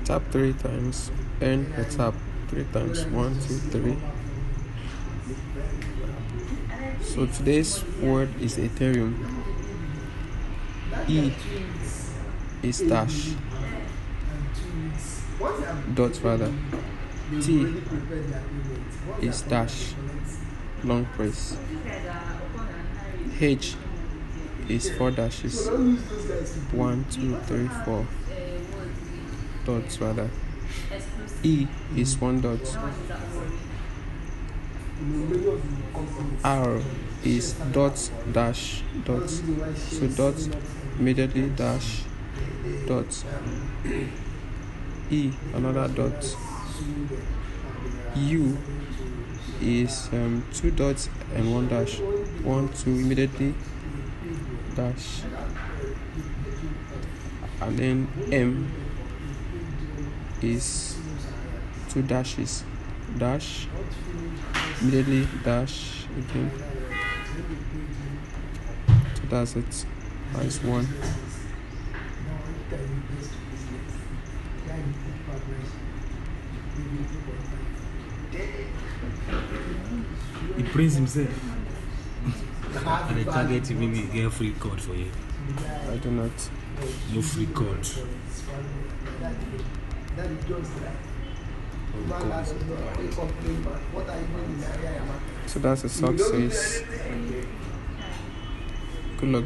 Tap 3 times. End the tap 3 times. 1, 2, 3. So today's word is Ethereum. E is dash. Dot rather. T is dash. Long press. H is 4 dashes. 1, 2, 3, 4 dots rather. E is 1 dot. R is dot dash dot. So dot immediately dash dot. E another dot. U is 2 dots and 1 dash. 1, 2 immediately dash. And then M is 2 dashes. Dash immediately dash again. So that's it. That's 1. He prints himself. And the target even me get free code for you. I do not. No free code. So that's a success. Good luck.